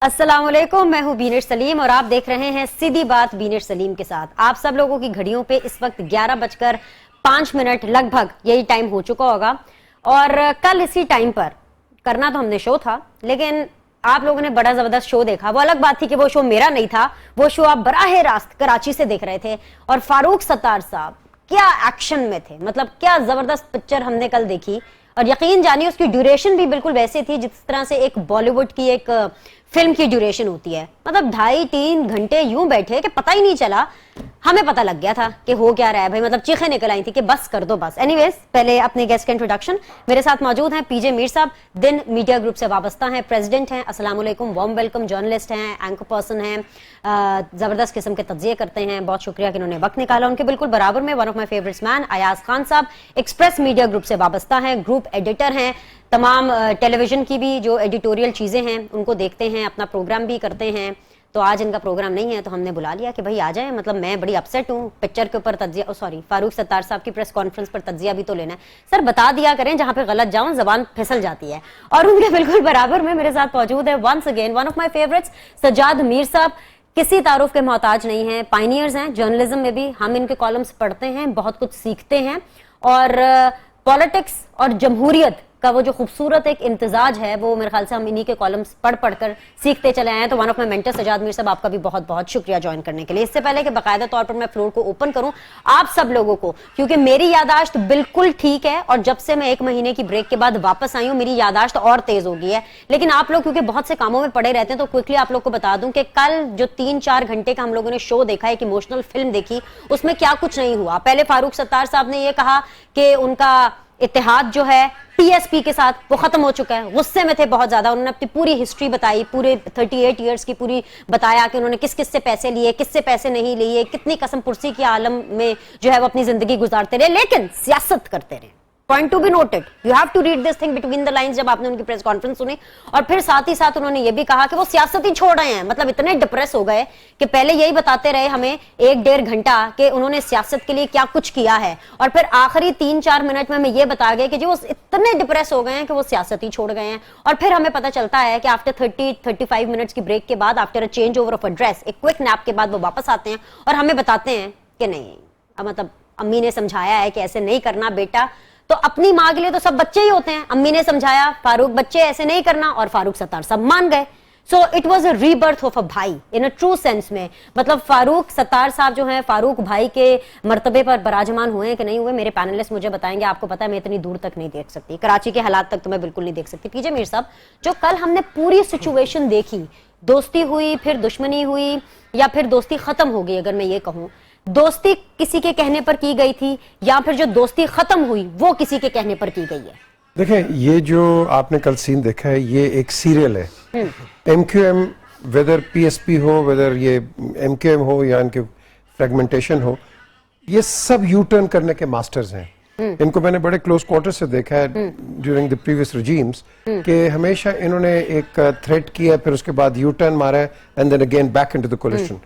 अस्सलामुअलैकुम, मैं हूं बीनर सलीम और आप देख रहे हैं सीधी बात बीनर सलीम के साथ। आप सब लोगों की घड़ियों पे इस वक्त 11:05 लगभग यही टाइम हो चुका होगा और कल इसी टाइम पर करना तो हमने शो था, लेकिन आप लोगों ने बड़ा जबरदस्त शो देखा। वो अलग बात थी कि वो शो मेरा नहीं था, वो शो आप बराह रास्त कराची से देख रहे थे और फारूक सत्तार साहब क्या एक्शन में थे, मतलब क्या जबरदस्त पिक्चर हमने कल देखी। और यकीन जानिए उसकी ड्यूरेशन भी बिल्कुल वैसे थी जिस तरह से एक बॉलीवुड की एक फिल्म की ड्यूरेशन होती है, मतलब 2.5-3 घंटे यूं बैठे कि पता ही नहीं चला। हमें पता लग गया था कि हो क्या रहा है भाई, मतलब चीखें निकल आई थी कि बस कर दो बस। एनीवेज, पहले अपने गेस्ट का इंट्रोडक्शन। मेरे साथ मौजूद हैं पीजे मीर साहब, दिन मीडिया ग्रुप से वाबस्ता हैं, प्रेसिडेंट हैं। अस्सलाम वालेकुम, वार्म वेलकम। जर्नलिस्ट हैं, एंकर पर्सन हैं, जबरदस्त किस्म के तज्जिए करते हैं। बहुत शुक्रिया कि उन्होंने वक्त निकाला। उनके बिल्कुल बराबर में one of my favourites man Ayaz Khan साहब, एक्सप्रेस मीडिया ग्रुप से वाबस्ता हैं, ग्रुप एडिटर हैं, तमाम टेलीविजन की भी जो एडिटोरियल चीजें हैं उनको देखते हैं, अपना प्रोग्राम भी करते हैं। तो आज इनका प्रोग्राम नहीं है तो हमने बुला लिया कि भाई आ जाए। मतलब मैं बड़ी अपसेट हूँ, पिक्चर के ऊपर तज्जिया, सॉरी फारूक सत्तार साहब की प्रेस कॉन्फ्रेंस पर तज्जिया भी तो लेना है। सर बता दिया करें, जहां पे गलत जाऊं जबान फिसल जाती है। और उनके बिल्कुल बराबर में मेरे साथ मौजूद है once again one of my favourites Sajjad Mir साहब। किसी तारुफ के मोहताज नहीं है, पायनियर्स हैं जर्नलिज्म में भी। हम इनके कॉलम्स पढ़ते हैं, बहुत कुछ सीखते हैं और पॉलिटिक्स और जमहूरियत का वो जो खूबसूरत एक इम्तिजाज है वो मेरे ख्याल से हम इन्हीं के कॉलम्स पढ़ कर सीखते चले आए हैं। तो one of my mentor Sajjad Mir साहब, आपका भी बहुत बहुत शुक्रिया ज्वाइन करने के लिए। इससे पहले कि बाकायदा तौर पर मैं फ्लोर को ओपन करूं आप सब लोगों को, क्योंकि मेरी यादाश्त बिल्कुल ठीक है और जब से मैं 1 महीने की ब्रेक के बाद वापस आई हूं मेरी यादाश्त और तेज हो गई है। लेकिन आप लोग क्योंकि बहुत से कामों में पड़े रहते हैं तो क्विकली आप लोग को बता दूं कि कल जो 3-4 घंटे का हम लोगों ने शो देखा, एक इमोशनल फिल्म देखी, उसमें क्या कुछ नहीं हुआ। पहले फारूक सत्तार साहब ने यह कहा कि उनका इत्तेहाद जो है पीएसपी के साथ वो खत्म हो चुका है। गुस्से में थे बहुत ज्यादा। उन्होंने अपनी पूरी हिस्ट्री बताई, पूरे 38 ईयर्स की पूरी बताया कि उन्होंने किस किस से पैसे लिए, किससे पैसे नहीं लिए, कितनी कसम पुरसी के आलम में जो है वो अपनी जिंदगी गुजारते रहे, लेकिन सियासत करते रहे। Point to be noted, you have to read this thing between the lines. जब आपने उनकी प्रेस कॉन्फ्रेंस सुनी और फिर साथ ही साथ उन्होंने ये भी कहा कि वो सियासत ही छोड़ रहे हैं, मतलब इतने डिप्रेस हो गए कि पहले यही बताते रहे हमें 1-1.5 घंटा कि उन्होंने सियासत के लिए क्या कुछ किया है और फिर आखिरी 3-4 मिनट में हमें ये बता गए कि जो इतने डिप्रेस हो गए हैं कि वो सियासत ही छोड़ गए हैं। और फिर हमें पता चलता है कि आफ्टर 30-35 मिनट्स की ब्रेक के बाद, after a change over of address, एक क्विक नैप के बाद वो वापस आते हैं और हमें बताते हैं कि नहीं, मतलब अम्मी ने समझाया है कि ऐसे नहीं करना बेटा। तो अपनी माँ के लिए तो सब बच्चे ही होते हैं। अम्मी ने समझाया, फारूक बच्चे ऐसे नहीं करना, और फारूक सत्तार सब मान गए। So it was a rebirth of a भाई इन अ ट्रू सेंस में। मतलब फारूक सत्तार साहब जो हैं फारूक भाई के मर्तबे पर बराजमान हुए हैं कि नहीं हुए, मेरे पैनलिस्ट मुझे बताएंगे। आपको पता है मैं इतनी दूर तक नहीं देख सकती, कराची के हालात तक तो मैं बिल्कुल नहीं देख सकती। पीजे मीर साहब, जो कल हमने पूरी सिचुएशन देखी, दोस्ती हुई फिर दुश्मनी हुई या फिर दोस्ती खत्म हो गई, अगर मैं ये कहूं दोस्ती किसी के कहने पर की गई थी या फिर जो दोस्ती खत्म हुई वो किसी के कहने पर की गई है। देखें, ये जो आपने कल सीन देखा है ये एक सीरियल है। एमक्यूएम, वेदर पीएसपी हो, वेदर ये एमक्यूएम हो या इनके फ्रेगमेंटेशन हो, ये सब यू टर्न करने के मास्टर्स हैं। इनको मैंने बड़े क्लोज क्वार्टर से देखा है ड्यूरिंग द प्रीवियस रिजीम्स कि हमेशा इन्होंने एक थ्रेट किया, फिर उसके बाद यू टर्न मारा है and then again back into the coalition.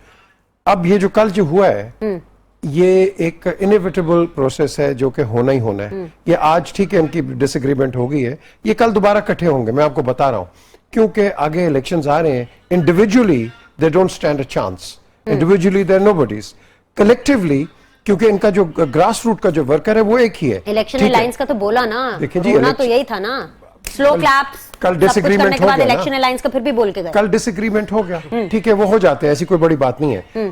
अब ये जो कल जो हुआ है ये एक इनएविटेबल प्रोसेस है जो कि होना ही होना है। ये आज ठीक है इनकी डिसएग्रीमेंट हो गई है, ये कल दोबारा इकट्ठे होंगे, मैं आपको बता रहा हूं, क्योंकि आगे इलेक्शंस आ रहे हैं। Individually they don't stand a chance, individually they are nobodies, collectively क्योंकि इनका जो ग्रास रूट का जो वर्कर है वो एक ही है। इलेक्शन अलायंस का तो बोला ना, देखिए जी, तो यही था ना, स्लो क्लैप्स, कल डिसएग्रीमेंट हो गया, इलेक्शन अलायंस का फिर भी बोल के गए, कल डिसएग्रीमेंट हो गया, ठीक है, वो हो जाते हैं, ऐसी कोई बड़ी बात नहीं है।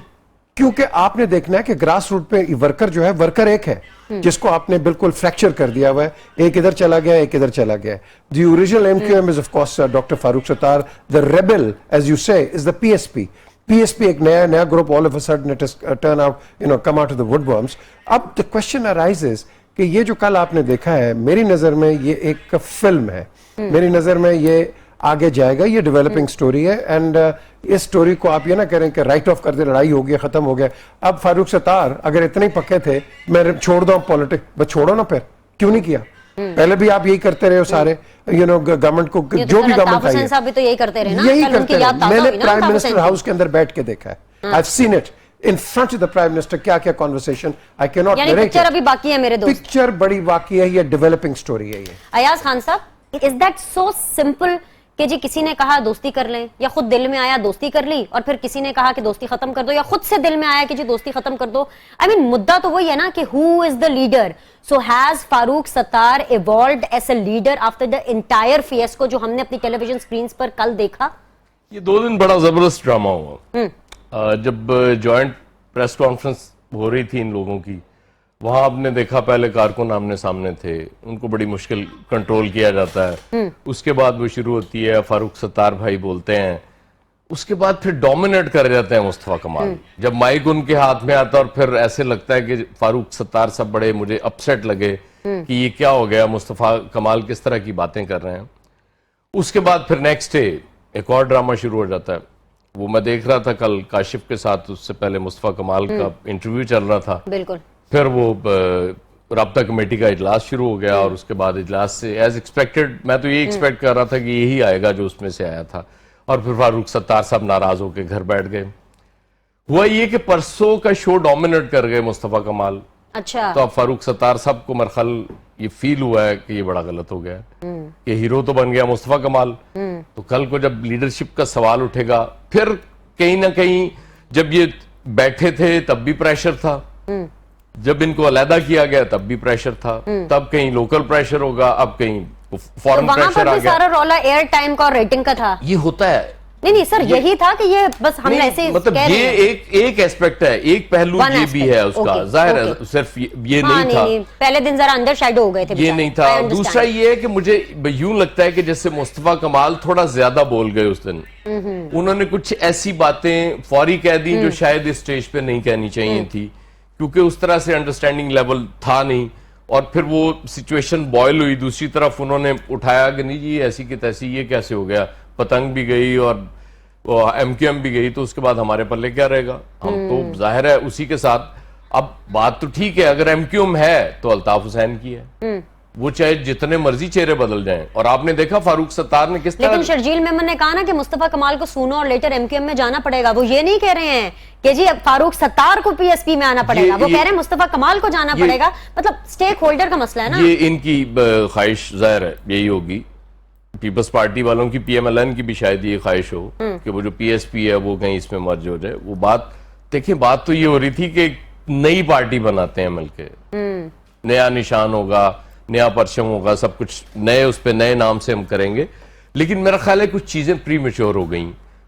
क्योंकि आपने देखना है कि ग्रास रूट पे वर्कर जो है, वर्कर एक है जिसको आपने बिल्कुल फ्रैक्चर कर दिया हुआ है, एक इधर चला गया, एक इधर चला गया। The original MQM is of course doctor Farooq Sattar, the rebel as you say is the PSP. PSP एक नया group, all of a sudden it has turn out, come out of the woodworms. अब द क्वेश्चन अराइजेस कि ये जो कल आपने देखा है, मेरी नजर में ये एक फिल्म है, मेरी नजर में ये आगे जाएगा, ये डेवलपिंग स्टोरी है। एंड इस स्टोरी को आप ये ना करें कि राइट ऑफ कर दे, लड़ाई हो गई, खत्म हो गया। अब फारूक सत्तार अगर इतने ही पक्के थे मैं छोड़ दूं पॉलिटिक्स, बस छोड़ो ना, फिर क्यों नहीं किया? पहले भी आप यही करते रहे हो सारे, गवर्नमेंट को जो भी गवर्नमेंट आई है भी तो यही करते रहे ना, यही करते रहे। मैंने प्राइम मिनिस्टर हाउस के अंदर बैठ के देखा है, I have seen it in front of the prime minister, क्या क्या conversation, I can not narrate. Picture अभी बाकी है मेरे दोस्त, पिक्चर बड़ी बाकी है, ये डेवलपिंग स्टोरी है। ये अयाज खान साहब, इज दैट सो सिंपल कि जी किसी ने कहा दोस्ती कर लें, या खुद दिल में आया दोस्ती कर ली, और फिर किसी ने कहा कि दोस्ती खत्म कर दो, या खुद से दिल में आया कि जी दोस्ती खत्म कर दो। आई मीन मुद्दा तो वही है ना कि who is the leader. So has Farooq Sattar evolved as a leader after the entire fiasco जो हमने अपनी टेलीविजन स्क्रीन पर कल देखा? ये 2 दिन बड़ा जबरदस्त ड्रामा हुआ। जब जॉइंट प्रेस कॉन्फ्रेंस हो रही थी इन लोगों की, वहां आपने देखा पहले कारकुन आमने सामने थे, उनको बड़ी मुश्किल कंट्रोल किया जाता है। उसके बाद वो शुरू होती है, फारूक सत्तार भाई बोलते हैं, उसके बाद फिर डोमिनेट कर जाते हैं मुस्तफा कमाल। जब माइक उनके हाथ में आता है और फिर ऐसे लगता है कि फारूक सत्तार सब बड़े मुझे अपसेट लगे कि ये क्या हो गया, मुस्तफा कमाल किस तरह की बातें कर रहे हैं। उसके बाद फिर नेक्स्ट डे एक और ड्रामा शुरू हो जाता है। वो मैं देख रहा था कल काशिफ के साथ, उससे पहले मुस्तफा कमाल का इंटरव्यू चल रहा था। बिल्कुल। फिर वो राब्ता कमेटी का इजलास शुरू हो गया और उसके बाद इजलास से एज एक्सपेक्टेड मैं तो ये एक्सपेक्ट कर रहा था कि यही आएगा जो उसमें से आया था, और फिर फारूक सत्तार साहब नाराज होकर घर बैठ गए। हुआ ये कि परसों का शो डोमिनेट कर गए मुस्तफा कमाल। अच्छा। तो अब फारूक सत्तार साहब को मेरे ख्याल ये फील हुआ है कि ये बड़ा गलत हो गया कि हीरो तो बन गया मुस्तफा कमाल, तो कल को जब लीडरशिप का सवाल उठेगा, फिर कहीं ना कहीं जब ये बैठे थे तब भी प्रेशर था, जब इनको अलहदा किया गया तब भी प्रेशर था, तब कहीं लोकल प्रेशर होगा, अब कहीं फॉरेन तो प्रेशर आ गया। सारा रौला एयर टाइम का और रेटिंग का था। ये होता है। नहीं सर, यही था कि ये बस हम ऐसे मतलब ये एक एस्पेक्ट है, एक पहलू ये भी है उसका, जाहिर है सिर्फ ये नहीं था। पहले दिन जरा अंदर शैडो हो गए थे, ये नहीं था। दूसरा ये है कि मुझे यूं लगता है कि जैसे मुस्तफा कमाल थोड़ा ज्यादा बोल गए उस दिन। उन्होंने कुछ ऐसी बातें फौरी कह दी जो शायद इस स्टेज पे नहीं कहनी चाहिए थी, क्योंकि उस तरह से अंडरस्टैंडिंग लेवल था नहीं, और फिर वो सिचुएशन बॉयल हुई। दूसरी तरफ उन्होंने उठाया कि नहीं जी ऐसी की तैसी, ये कैसे हो गया, पतंग भी गई और एमक्यूएम भी गई, तो उसके बाद हमारे पल्ले क्या रहेगा। हम तो जाहिर है उसी के साथ। अब बात तो ठीक है, अगर एमक्यूएम है तो अल्ताफ हुसैन की है, वो चाहे जितने मर्जी चेहरे बदल जाएं। और आपने देखा फारूक सत्तार ने किस तरह, लेकिन शर्जील मेमन ने कहा ना कि मुस्तफा कमाल को सूनो और लेटर एमक्यूएम में जाना पड़ेगा। वो ये नहीं कह रहे हैं कि जी फारूक सत्तार को पीएसपी में आना पड़ेगा, वो कह रहे हैं मुस्तफा कमाल को जाना पड़ेगा। मतलब स्टेक होल्डर का मसला है ना। ये इनकी ख्वाहिश जाहिर है यही होगी। पीपल्स पार्टी वालों की, पीएमएलएन की भी शायद ये ख्वाहिश हो कि वो जो पीएसपी है वो कहीं इसमें मर्ज हो जाए। वो बात देखिए, बात तो ये हो रही थी कि नई पार्टी बनाते हैं मिलके, नया निशान होगा, नया परचम होगा, सब कुछ नए, उस पे नए नाम से हम करेंगे। लेकिन मेरा ख्याल है कुछ चीजें प्री मैच्योर हो गई।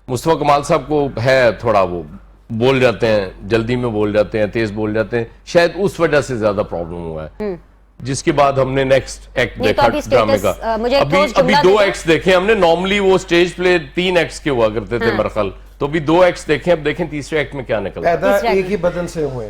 मुस्तफा कमाल साहब को है थोड़ा, वो बोल जाते हैं, जल्दी में बोल जाते हैं, तेज बोल जाते हैं, शायद उस वजह से ज्यादा प्रॉब्लम हुआ है। जिसके बाद हमने नेक्स्ट एक्ट देखा ड्रामे का। अभी 2 एक्ट्स देखे हमने। नॉर्मली वो स्टेज प्ले 3 एक्ट्स के हुआ करते थे मेरे ख्याल, तो अभी 2 एक्ट्स देखे। अब देखें तीसरे एक्ट में क्या निकलता है। पैदा एक ही बदन से हुए,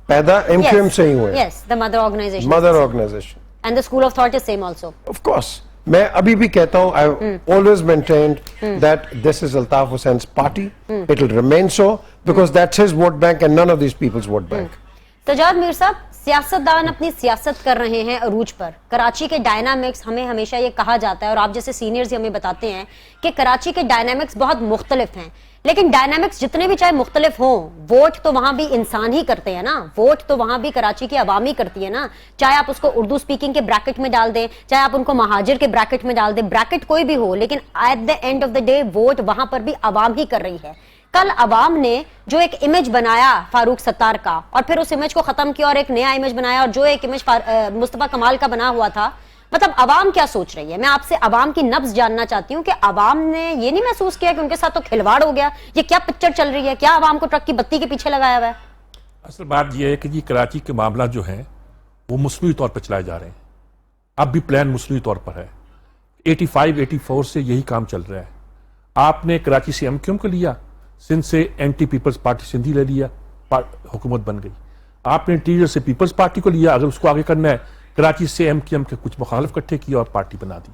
पैदा एमक्यूएम से ही हुए। Yes, the mother organization. Mother organization and the school of thought is same also. Of course, मैं अभी भी कहता हूं, I always maintained that this is Altaf Hussain's party, it will remain so, because that's his vote bank and none of these people's vote bank. Sajjad Mir साहब, सियासतदान अपनी सियासत कर रहे हैं अरूज पर। कराची के डायनामिक्स, हमें हमेशा ये कहा जाता है और आप जैसे सीनियर्स हमें बताते हैं कि कराची के डायनामिक्स बहुत मुख्तलिफ हैं, लेकिन डायनामिक्स जितने भी चाहे मुख्तलिफ हों, वोट तो वहां भी इंसान ही करते हैं ना। वोट तो वहां भी कराची की आवामी करती है ना। चाहे आप उसको उर्दू स्पीकिंग के ब्रैकेट में डाल दें, चाहे आप उनको महाजिर के ब्रैकेट में डाल दें, ब्रैकेट कोई भी हो, लेकिन at the end of the day vote वहां पर भी आवाम ही कर रही है। कल अवाम ने जो एक इमेज बनाया फारूक सत्तार का, और फिर उस इमेज को खत्म किया और एक नया इमेज बनाया, और जो एक इमेज मुस्तफा कमाल का बना हुआ था, मतलब अवाम क्या सोच रही है? मैं आपसे अवाम की नब्ज जानना चाहती हूँ कि अवाम ने ये नहीं महसूस किया कि उनके साथ तो खिलवाड़ हो गया? ये क्या पिक्चर चल रही है? क्या अवाम को ट्रक की बत्ती के पीछे लगाया हुआ है? असल बात यह है कि जी कराची के मामला जो है वो मसनूई तौर पर चलाए जा रहे हैं। अब भी प्लान मसनूई तौर पर है। 85-84 से यही काम चल रहा है। आपने कराची से एमक्यूएम को लिया, सिंध से एंटी पीपल्स पार्टी सिंधी ले लिया, हुकूमत बन गई। आपने इंटीरियर से पीपल्स पार्टी को लिया, अगर उसको आगे करना है कराची से एमक्यूएम के कुछ मुखालिफ इकट्ठे किए और पार्टी बना दी।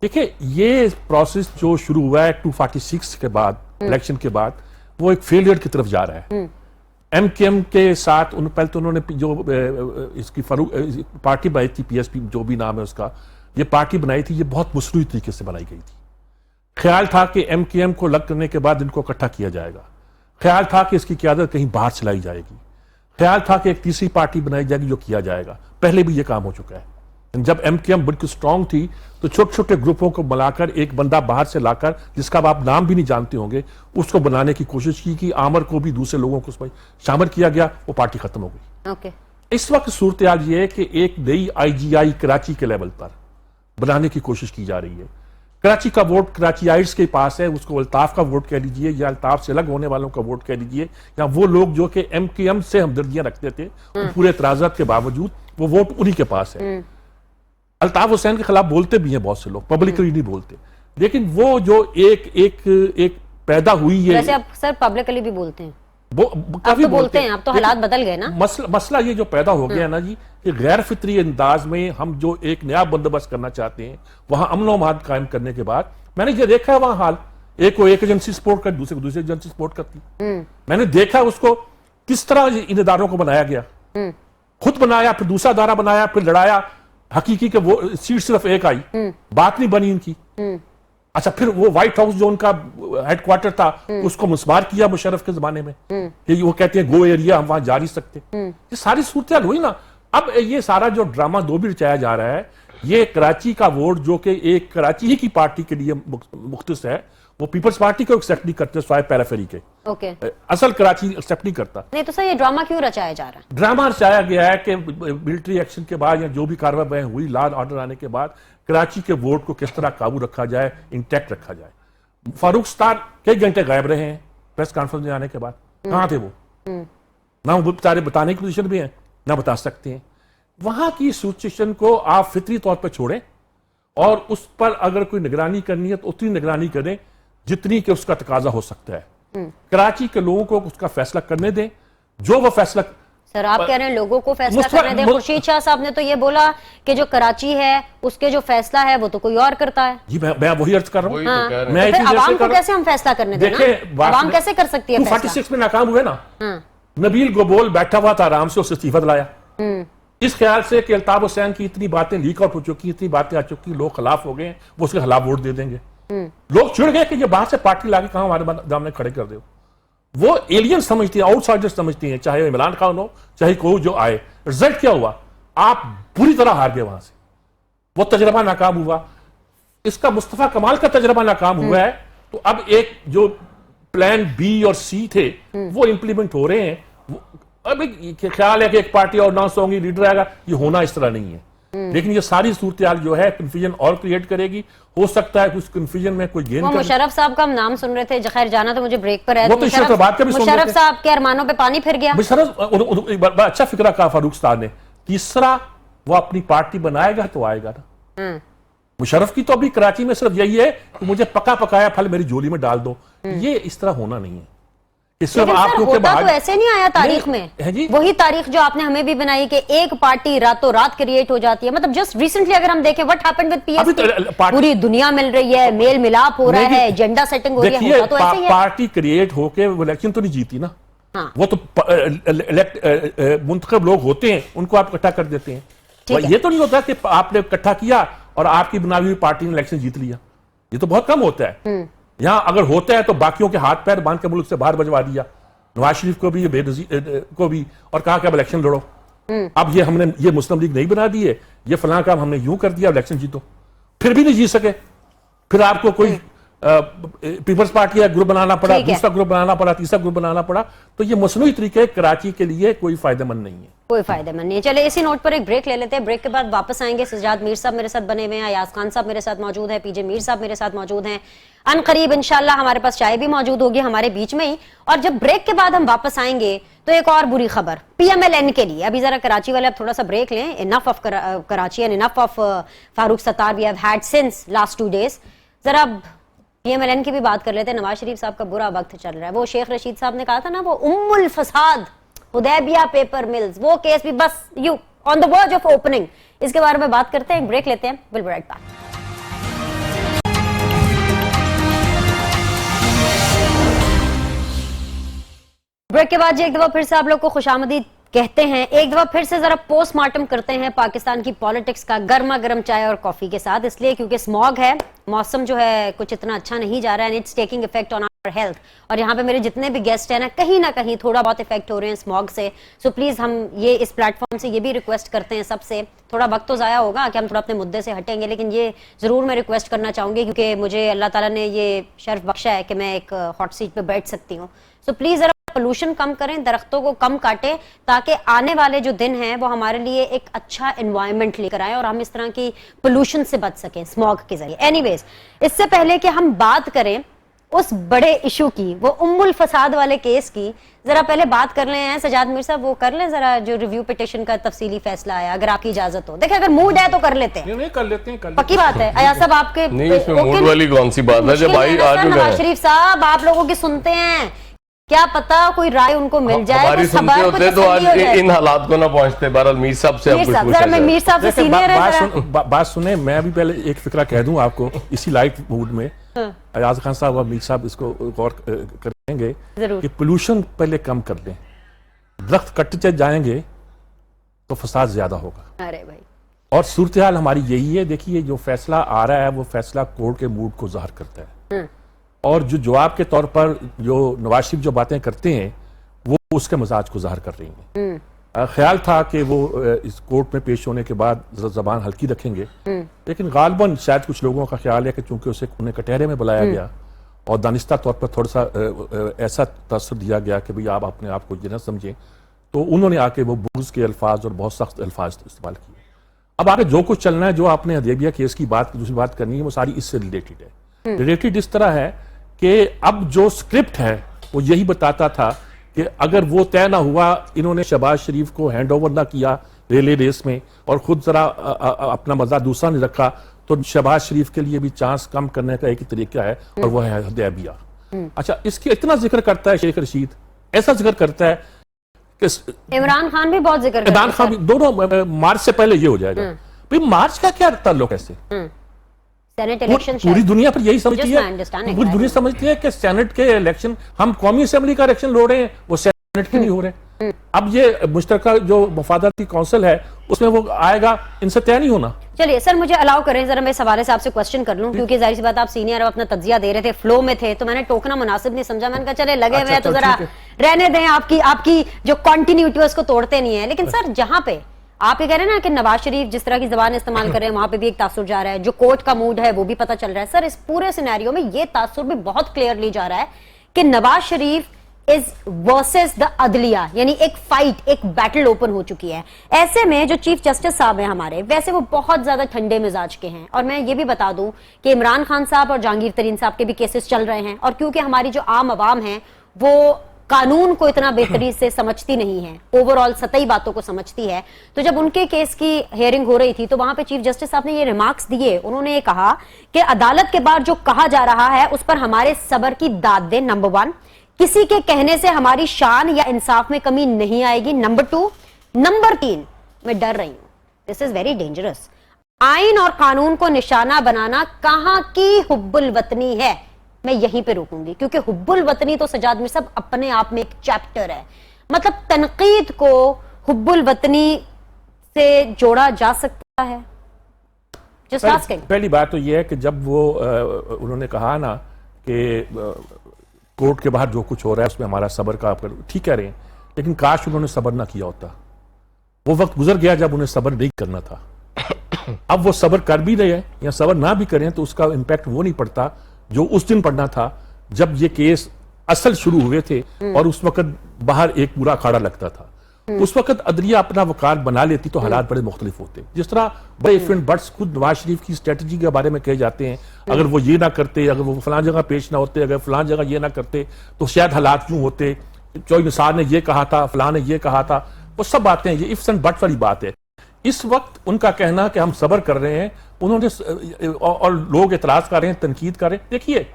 देखिए ये प्रोसेस जो शुरू हुआ है 246 के बाद, इलेक्शन के बाद, वो एक फेलियर की तरफ जा रहा है। एमक्यूएम के साथ पहले तो उन्होंने जो इसकी पार्टी बनाई थी, पीएसपी जो भी नाम है उसका, ये पार्टी बनाई थी, ये बहुत मसनूई तरीके से बनाई गई थी। ख्याल था कि एमक्यूएम को अलग करने के बाद इनको इकट्ठा किया जाएगा। ख्याल था कि इसकी क़यादत कहीं बाहर चलाई जाएगी। ख्याल था कि एक तीसरी पार्टी बनाई जाएगी जो किया जाएगा। पहले भी ये काम हो चुका है, जब एमकेएम बिल्कुल स्ट्रांग थी तो छोटे छोटे ग्रुपों को मिलाकर एक बंदा बाहर से लाकर, जिसका आप नाम भी नहीं जानते होंगे, उसको बनाने की कोशिश की कि आमर को भी दूसरे लोगों को उसमें शामिल किया गया, वो पार्टी खत्म हो गई। ओके। इस वक्त सूरत हाल ये है कि एक नई आईजीआई कराची के लेवल पर बनाने की कोशिश की जा रही है। कराची का वोट कराचीआइट्स के पास है, उसको अल्ताफ का वोट कह लीजिए या अल्ताफ से अलग होने वालों का वोट कह लीजिए, या वो लोग जो कि एमकेएम से हमदर्दियां रखते थे उन पूरे एतराजात के बावजूद वो वोट उन्हीं के पास है। अल्ताफ हुसैन के खिलाफ बोलते भी हैं बहुत से लोग, पब्लिकली नहीं बोलते, लेकिन वो जो एक पैदा हुई है। वैसे आप सर पब्लिकली भी बोलते हैं, वो आप तो बोलते हैं, अब तो हालात बदल गए ना। मसला ये जो पैदा हो गया है ना जी, कि गैर फितरी अंदाज में हम जो एक नया बंदोबस्त करना चाहते हैं, वहां अमन और अमान कायम करने के बाद मैंने ये देखा है वहां हाल, एक को एक एजेंसी सपोर्ट कर, दूसरे को दूसरी एजेंसी सपोर्ट करती। मैंने देखा उसको किस तरह इन इदारों को बनाया गया, खुद बनाया, फिर दूसरा अदारा बनाया, फिर लड़ाया, हकीकी के वो सीट सिर्फ एक आई, बात नहीं बनी इनकी। अच्छा, फिर वो व्हाइट हाउस जो उनका हेडक्वार्टर था उसको मुस्मार किया मुशर्रफ के जमाने में, कि वो कहते हैं गो एरिया, हम वहां जा नहीं सकते। ये सारी सूरत हुई ना। अब ये सारा जो ड्रामा दो भी रचाया जा रहा है, ये कराची का वोट जो कि एक कराची ही की पार्टी के लिए मुख्तस है, वो पीपल्स पार्टी को एक्सेप्ट नहीं करते स्वाय पैराफेरी के। ओके। असल कराची एक्सेप्ट नहीं करता। नहीं तो सर ये ड्रामा क्यों रचाया जा रहा है? ड्रामा रचाया गया है कि मिलिट्री एक्शन के बाद या जो भी कार्रवाई हुई, लॉ एंड ऑर्डर आने के बाद कराची के वोट को किस तरह काबू रखा जाए, इंटैक्ट रखा जाए। फारूक स्टार कई घंटे गायब रहे हैं प्रेस कॉन्फ्रेंस में आने के बाद, कहां थे वो? ना वो बेचारे बताने की पोजीशन में है, ना बता सकते हैं। वहां की सिचुएशन को आप फितरी तौर पर छोड़ें और उस पर अगर कोई निगरानी करनी है तो उतनी निगरानी करें जितनी कि उसका तकाजा हो सकता है। कराची के लोगों को उसका फैसला करने दें, जो वो फैसला। सर आप कह रहे हैं लोगों को फैसला करने दें। खुर्शीद शाह साहब ने तो ये बोला कि जो कराची है उसके जो फैसला है वो तो कोई और करता है। जी मैं वही अर्ज कर रहा हूँ। हाँ। मैं तो आवाम को कैसे हम फैसला करने दें? आवाम कैसे कर सकती है? 246 में नाकाम हुए ना। नबील गोबोल बैठा हुआ था आराम से, उससे इस्तीफा दिलाया इस ख्याल से कि अल्ताफ हुसैन की इतनी बातें लीक आउट हो चुकी, इतनी बातें आ चुकी, लोग खिलाफ हो गए, वो उसके खिलाफ वोट दे देंगे। लोग चिढ़ गए कि ये बाहर से पार्टी लाके कहां हमारे सामने खड़े कर दो। वो एलियन समझती है, आउटसाइडर समझती हैं, चाहे इमरान खान हो चाहे कोई जो आए। रिजल्ट क्या हुआ? आप बुरी तरह हार गए वहां से, वो तजर्बा नाकाम हुआ। इसका मुस्तफा कमाल का तजर्बा नाकाम हुआ है, तो अब एक जो प्लान बी और सी थे वो इंप्लीमेंट हो रहे हैं। अब ख्याल है कि एक पार्टी और अनाउंस होंगी, लीडर आएगा, ये होना इस तरह नहीं है। लेकिन ये सारी सूरत हाल जो है कंफ्यूजन और क्रिएट करेगी। हो सकता है उस कंफ्यूजन में कोई गेन कर। मुशर्रफ साहब का हम नाम सुन रहे थे, खैर जाना तो मुझे ब्रेक पर है। वो तो मुशर्रफ साहब के अरमानों पे पानी फिर गया। मुशर्रफ बड़ा अच्छा फिक्रा कहा फारूक साहब ने। तीसरा, वो अपनी पार्टी बनाएगा तो आएगा ना। मुशर्रफ की तो अभी कराची में सिर्फ यही है कि मुझे पका पकाया फल मेरी झोली में डाल दो। ये इस तरह होना नहीं है। लेकिन सर होता तो ऐसे नहीं आया तारीख में। वही तारीख जो आपने हमें भी बनाई कि एक पार्टी रातों रात क्रिएट हो जाती है। मतलब जस्ट रिसेंटली अगर हम देखें व्हाट हैपेंड विद पीएसपी, पूरी दुनिया मिल रही है, मेल मिलाप हो रहा है, एजेंडा सेटिंग हो रही है। होता तो ऐसे ही है। पार्टी क्रिएट होके वो इलेक्शन तो नहीं जीती ना। हाँ। वो तो मुंतखब लोग होते हैं, उनको आप इकट्ठा कर देते हैं। ये तो नहीं होता कि आपने इकट्ठा किया और आपकी बनाई हुई पार्टी ने इलेक्शन जीत लिया। ये तो बहुत कम होता है। यहां अगर होता है तो बाकियों के हाथ पैर बांध के मुल्क से बाहर भजवा दिया, नवाज शरीफ को भी, बेनजीर को भी, और कहा कि अब इलेक्शन लड़ो। अब ये हमने ये मुस्लिम लीग नहीं बना दी है, ये फलां काम हमने यूं कर दिया, इलेक्शन जीतो। फिर भी नहीं जीत सके, फिर आपको कोई पीपल्स पार्टी का ग्रुप बनाना पड़ा, दूसरा ग्रुप बनाना पड़ा, तीसरा ग्रुप बनाना पड़ा। तो ये मसनूई तरीके कराची के लिए कोई फायदेमंद नहीं है, कोई फायदेमंद नहीं है। चले इसी नोट पर एक ब्रेक ले लेते हैं। ब्रेक के बाद वापस आएंगे। सजाद मीर साहब मेरे साथ बने हुए हैं, अयाज खान साहब मेरे साथ मौजूद है, पीजे मीर साहब मेरे साथ मौजूद हैं। अनकरीब इंशाल्लाह हमारे पास चाय भी मौजूद होगी हमारे बीच में ही। और जब ब्रेक के बाद हम वापस आएंगे तो एक और बुरी खबर पीएमएलएन के लिए। अभी जरा कराची वाले अब थोड़ा सा ब्रेक लें। Enough of Karachi and enough of Farooq Sattar we have had since last 2 days। जरा पीएमएलएन की भी बात कर लेते हैं। नवाज शरीफ साहब का बुरा वक्त चल रहा है। वो शेख रशीद साहब ने कहा था ना, वो उम्मुल फसाद हुदैबिया पेपर मिल्स, वो केस भी बस you on the verge of opening. इसके बारे में बात करते हैं, ब्रेक लेते हैं, will be right back. Break के बाद एक दफा फिर से आप लोग को खुशामदीद कहते हैं। एक दफा फिर से जरा पोस्टमार्टम करते हैं पाकिस्तान की पॉलिटिक्स का, गर्मा गर्म चाय और कॉफी के साथ। इसलिए क्योंकि स्मॉग है, मौसम जो है कुछ इतना अच्छा नहीं जा रहा है, and it's taking effect on health. और यहाँ पे मेरे जितने भी गेस्ट हैं ना कहीं थोड़ा बहुत इफेक्ट हो रहे हैं स्मॉग से। सो प्लीज हम ये इस प्लेटफॉर्म से ये भी रिक्वेस्ट करते हैं सबसे, थोड़ा वक्त तो जाया होगा कि हम थोड़ा अपने मुद्दे से हटेंगे, लेकिन ये जरूर मैं रिक्वेस्ट करना चाहूंगी क्योंकि मुझे अल्लाह ताला ने ये शर्फ बख्शा है कि मैं एक हॉट सीट पे बैठ सकती हूँ। सो प्लीज जरा पोल्यूशन कम करें, दरख्तों को कम काटें, ताकि आने वाले जो दिन हैं वो हमारे लिए एक अच्छा एनवायरनमेंट लेकर आए और हम इस तरह की पोल्यूशन से बच सकें स्मॉग के जरिए। एनीवेज, इससे पहले कि हम बात करें उस बड़े इशू की, वो उम्मुल फसाद वाले केस की, जरा पहले बात कर ले हैं सजाद मीर साहब, वो कर लें जरा जो रिव्यू पिटिशन का तफसीली फैसला आया, अगर आपकी इजाजत हो। देखिए अगर मूड है तो कर लेते हैं, नहीं कर लेते हैं, पक्की बात है। अया साहब आपके नहीं, इसमें मूड वाली कौन सी बात है जब आई आज नवाज शरीफ साहब आप लोगों की सुनते हैं, क्या पता कोई राय उनको मिल जाए, हमारी सुनते होते तो आज इन हालात को ना पहुंचते। बहरहाल मीर साहब से आप कुछ पूछा जाए। मीर साहब से सीनियर है, बात सुने। मैं भी पहले एक फिक्रा कह दूं आपको इसी लाइट मूड में। अयाज खान साहब और मीर साहब इसको गौर करेंगे कि पोल्यूशन पहले कम कर दें, दरख्त कटते जाएंगे तो फसाद ज्यादा होगा। अरे भाई, और सूरत हाल हमारी यही है। देखिए जो फैसला आ रहा है वो फैसला कोर्ट के मूड को जाहिर करता है, और जो जवाब के तौर पर जो नवाज शरीफ जो बातें करते हैं वो उसके मजाज को जाहिर कर रही हैं। ख्याल था कि वो इस कोर्ट में पेश होने के बाद जबान हल्की रखेंगे, लेकिन गालबन शायद कुछ लोगों का ख्याल है कि चूंकि उन्हें कटहरे में बुलाया गया और दानिस्ता तौर पर थोड़ा सा ऐसा तासुर दिया गया कि भाई आप अपने आप को ये न समझें, तो उन्होंने आके वो बुग़्ज़ के अल्फाज और बहुत सख्त अल्फाज इस्तेमाल किए। अब आगे जो कुछ चलना है, जो आपने हदैबिया केस की बात दूसरी बात करनी है, वो सारी इससे रिलेटेड है। रिलेटेड इस तरह है कि अब जो स्क्रिप्ट है वो यही बताता था कि अगर वो तय ना हुआ, इन्होंने शहबाज शरीफ को हैंड ओवर ना किया रिले रेस में और खुद जरा अपना मजा दूसरा नहीं रखा, तो शहबाज शरीफ के लिए भी चांस कम करने का एक ही तरीका है और वो है हदैबिया। अच्छा, इसके इतना जिक्र करता है शेख रशीद, ऐसा जिक्र करता है कि इमरान खान भी बहुत जिक्र, इमरान खान भी, दोनों मार्च से पहले ये हो जाएगा। भाई मार्च का क्या ताल्लुक है इससे? सेनेट इलेक्शन पूरी दुनिया पर यही समझती है, पूरी दुनिया समझती है कि सेनेट के इलेक्शन, हम कौमी असेंबली का इलेक्शन लड़ रहे हैं, वो सेनेट के नहीं हो रहे। अब ये मुश्तरका जो मफादाती काउंसिल है उसमें वो आएगा, इनसे तय नहीं होना। चलिए सर, मुझे अलाउ करें जरा मैं सवाल से आपसे क्वेश्चन कर लूं, क्योंकि जाहिर सी बात आप सीनियर और अपना तज्जिया दे रहे थे, फ्लो में थे, तो मैंने टोकना मुनासिब नहीं समझा। मैंने कहा चले लगे हुए तो जरा रहने दें, आपकी जो कंटिन्यूटी है उसको तोड़ते नहीं है। लेकिन सर, जहां पे आप ये कह रहे हैं ना कि नवाज शरीफ जिस तरह की जबान इस्तेमाल कर रहे हैं वहां पे भी एक तासुर जा रहा है, जो कोर्ट का मूड है वो भी पता चल रहा है। सर, इस पूरे सिनेरियो में ये तासुर भी बहुत क्लियरली जा रहा है कि Nawaz Sharif is versus the अदलिया, यानी एक फाइट, एक बैटल ओपन हो चुकी है। ऐसे में जो चीफ जस्टिस साहब हैं हमारे, वैसे वो बहुत ज्यादा ठंडे मिजाज के हैं, और मैं ये भी बता दूं कि इमरान खान साहब और जहांगीर तरीन साहब के भी केसेस चल रहे हैं, और क्योंकि हमारी जो आम आवाम है वो कानून को इतना बेहतरी से समझती नहीं है, ओवरऑल सतही बातों को समझती है, तो जब उनके केस की हियरिंग हो रही थी तो वहां पे चीफ जस्टिस साहब ने ये रिमार्क्स दिए। उन्होंने ये कहा कि अदालत के बाद जो कहा जा रहा है उस पर हमारे सब्र की दाद दें, नंबर 1। किसी के कहने से हमारी शान या इंसाफ में कमी नहीं आएगी, नंबर 2। नंबर 3, मैं डर रही हूं, दिस इज वेरी डेंजरस। आइन और कानून को निशाना बनाना कहां की हुब्बुल वतनी है, मैं यहीं पे रोकूंगी, क्योंकि हुब्बुल वतनी तो सजाद मीर साहब अपने आप में एक चैप्टर है। मतलब तनकीद को हुब्बुल वतनी से जोड़ा जा सकता है? Just asking. पहली बात तो यह है कि जब वो उन्होंने कहा ना कि कोर्ट के बाहर जो कुछ हो रहा है उसमें हमारा सब्र का, ठीक कह रहे हैं, लेकिन काश उन्होंने सब्र ना किया होता। वो वक्त गुजर गया जब उन्हें सब्र नहीं करना था। अब वो सब्र कर भी रहे हैं या सब्र ना भी करें तो उसका इंपैक्ट वो नहीं पड़ता जो उस दिन पढ़ना था जब ये केस असल शुरू हुए थे, और उस वक्त बाहर एक पूरा अखाड़ा लगता था। उस वक्त अदलिया अपना वकार बना लेती तो हालात बड़े मुख्तलिफ होते। जिस तरह बड़े इफेंट बट्स खुद नवाज शरीफ की स्ट्रेटजी के बारे में कहे जाते हैं, अगर वो ये ना करते, अगर वो फलां जगह पेश ना होते, अगर फलां जगह ये ना करते तो शायद हालात यूं होते, चौई निसार ने ये कहा था, फलां ने ये कहा था, वो सब बातें, ये इफ्स एंड बट्स वाली बात है। इस वक्त उनका कहना कि हम सब्र कर रहे हैं, उन्होंने और लोग एतराज कर रहे हैं, तनकीद कर रहे हैं। देखिए,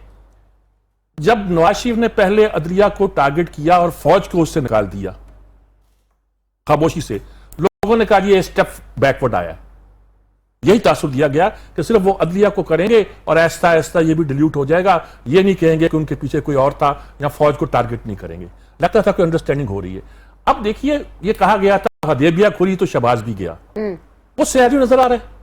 जब नवाज शरीफ ने पहले अदलिया को टारगेट किया और फौज को उससे निकाल दिया खामोशी से, लोगों ने कहा ये स्टेप बैकवर्ड आया। यही तासुर दिया गया कि सिर्फ वो अदलिया को करेंगे और ऐसा ऐसा ये भी डिल्यूट हो जाएगा, ये नहीं कहेंगे कि उनके पीछे कोई और था, या फौज को टारगेट नहीं करेंगे। लगता था कोई अंडरस्टैंडिंग हो रही है। अब देखिए, ये कहा गया था हदैबिया खुली तो शहबाज भी गया, वो सिनेरियो नजर आ रहा है।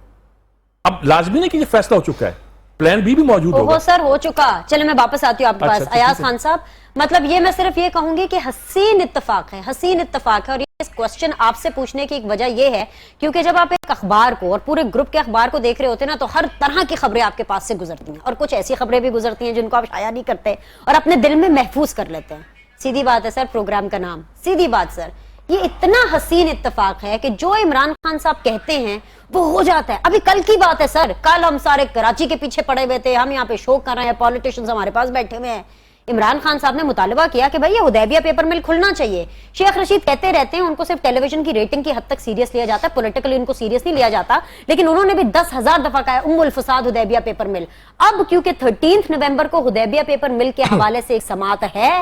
अब लाजमी नहीं कि ये फैसला हो चुका है, प्लान बी भी मौजूद ओहो होगा। सर, हो चुका। चलो मैं वापस आती हूँ आपके अच्छा, पास। ठीक अयाज है। खान साहब, मतलब ये मैं सिर्फ ये कहूंगी कि हसीन इत्तेफाक है, हसीन इत्तेफाक है। और ये क्वेश्चन आपसे पूछने की एक वजह ये है क्योंकि जब आप एक अखबार को और पूरे ग्रुप के अखबार को देख रहे होते हैं ना, तो हर तरह की खबरें आपके पास से गुजरती हैं और कुछ ऐसी खबरें भी गुजरती हैं जिनको आप शाया नहीं करते और अपने दिल में महफूज कर लेते हैं। सीधी बात है सर, प्रोग्राम का नाम सीधी बात। सर, ये इतना हसीन इत्तेफाक है कि जो इमरान खान साहब कहते हैं वो हो जाता है। अभी कल की बात है सर, कल हम सारे कराची के पीछे पड़े हुए थे, हम यहाँ पे शो कर रहे हैं, पॉलिटिशियंस हमारे पास बैठे हुए हैं। इमरान खान साहब ने मुतालबा किया कि भाई ये हुदैबिया पेपर मिल खुलना चाहिए। शेख रशीद कहते रहते हैं उनको सिर्फ टेलीविजन की रेटिंग की हद तक सीरियस लिया जाता है, पॉलिटिकली उनको सीरियस नहीं लिया जाता, लेकिन उन्होंने भी 10,000 दफा कहा उम्मुल फसाद हुदैबिया पेपर मिल। अब क्योंकि 13 नवंबर को हुदैबिया पेपर मिल के हवाले से एक समाअत है,